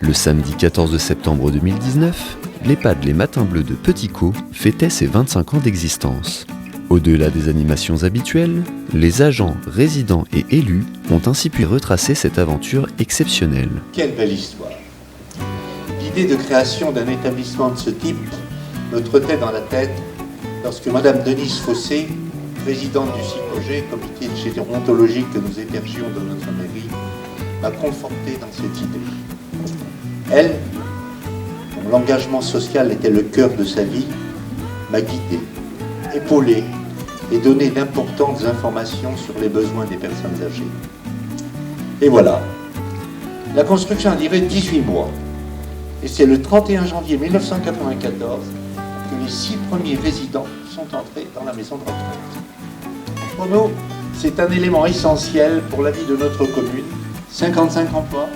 Le samedi 14 septembre 2019, l'EHPAD Les Matins Bleus de Petit Caux fêtait ses 25 ans d'existence. Au-delà des animations habituelles, les agents, résidents et élus ont ainsi pu retracer cette aventure exceptionnelle. Quelle belle histoire! L'idée de création d'un établissement de ce type me trottait dans la tête lorsque Madame Denise Fossé, présidente du CIPOGé, comité de gérontologie que nous hébergions dans notre mairie, m'a conforté dans cette idée. Elle, dont l'engagement social était le cœur de sa vie, m'a guidé, épaulé et donné d'importantes informations sur les besoins des personnes âgées. Et voilà, la construction a duré 18 mois. Et c'est le 31 janvier 1994 que les 6 premiers résidents sont entrés dans la maison de retraite. Pour nous, c'est un élément essentiel pour la vie de notre commune. 55 emplois,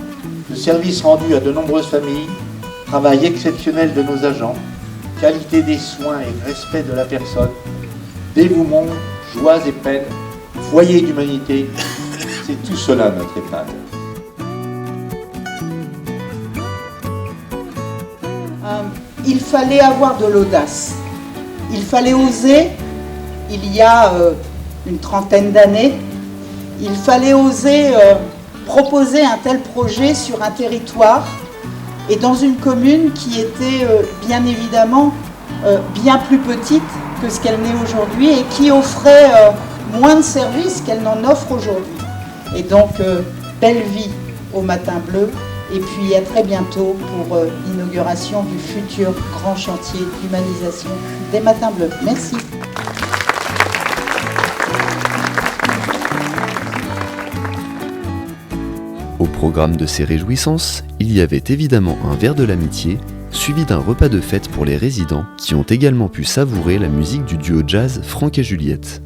de services rendus à de nombreuses familles, travail exceptionnel de nos agents, qualité des soins et respect de la personne, dévouement, joies et peines, foyer d'humanité, c'est tout cela notre EHPAD. Il fallait avoir de l'audace, il fallait oser, il y a une trentaine d'années, il fallait oser proposer un tel projet sur un territoire et dans une commune qui était bien évidemment bien plus petite que ce qu'elle n'est aujourd'hui et qui offrait moins de services qu'elle n'en offre aujourd'hui. Et donc, belle vie au Matin Bleu et puis à très bientôt pour l'inauguration du futur grand chantier d'humanisation des Matins Bleus. Merci. Au programme de ces réjouissances, il y avait évidemment un verre de l'amitié, suivi d'un repas de fête pour les résidents qui ont également pu savourer la musique du duo jazz Franck et Juliette.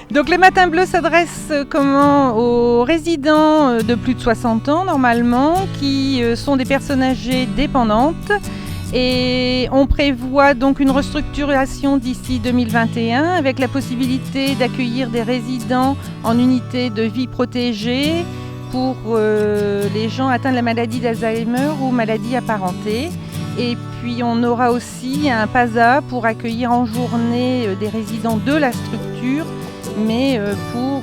Donc les Matins Bleus s'adressent aux résidents de plus de 60 ans normalement, qui sont des personnes âgées dépendantes. Et on prévoit donc une restructuration d'ici 2021 avec la possibilité d'accueillir des résidents en unité de vie protégée pour les gens atteints de la maladie d'Alzheimer ou maladie apparentée. Et puis on aura aussi un PASA pour accueillir en journée des résidents de la structure, mais pour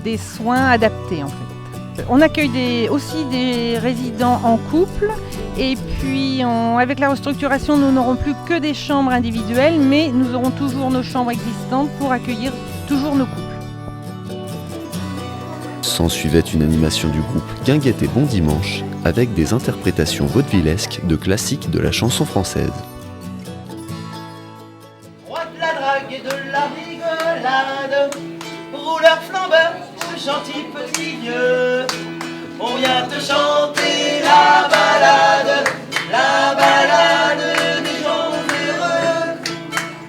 des soins adaptés en fait. On accueille aussi des résidents en couple et puis avec la restructuration nous n'aurons plus que des chambres individuelles, mais nous aurons toujours nos chambres existantes pour accueillir toujours nos couples. S'ensuivait une animation du groupe Guinguette et Bon Dimanche avec des interprétations vaudevillesques de classiques de la chanson française. Roi de la drague et de la rigolade, rouleur flambeur, ce gentil petit vieux, on vient te chanter la balade des gens heureux.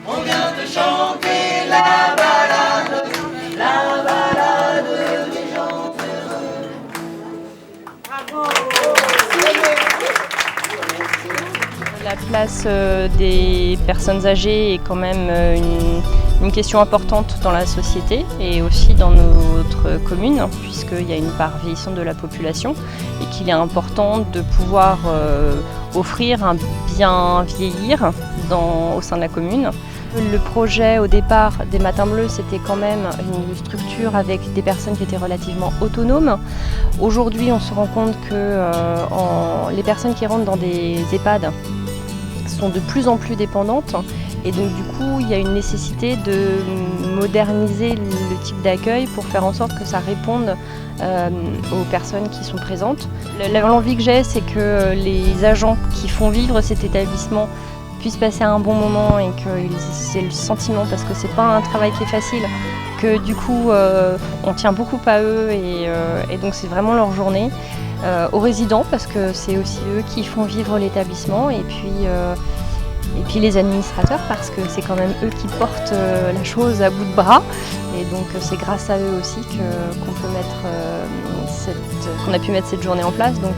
On vient te chanter la balade des gens heureux. Bravo! La place des personnes âgées est quand même une question importante dans la société et aussi dans notre commune, puisqu'il y a une part vieillissante de la population et qu'il est important de pouvoir offrir un bien vieillir au sein de la commune. Le projet au départ des Matins Bleus, c'était quand même une structure avec des personnes qui étaient relativement autonomes. Aujourd'hui, on se rend compte que les personnes qui rentrent dans des EHPAD sont de plus en plus dépendantes et donc du coup il y a une nécessité de moderniser le type d'accueil pour faire en sorte que ça réponde aux personnes qui sont présentes. L'envie que j'ai, c'est que les agents qui font vivre cet établissement puissent passer un bon moment et qu'ils aient le sentiment, parce que c'est pas un travail qui est facile, que du coup on tient beaucoup à eux et donc c'est vraiment leur journée. Aux résidents, parce que c'est aussi eux qui font vivre l'établissement, et puis Et puis les administrateurs, parce que c'est quand même eux qui portent la chose à bout de bras. Et donc c'est grâce à eux aussi qu'on a pu mettre cette journée en place. Donc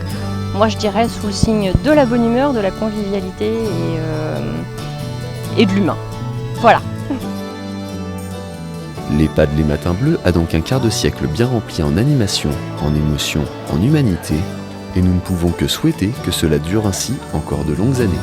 moi je dirais sous le signe de la bonne humeur, de la convivialité et de l'humain. Voilà. L'EHPAD Les Matins Bleus a donc un quart de siècle bien rempli en animation, en émotion, en humanité, et nous ne pouvons que souhaiter que cela dure ainsi encore de longues années.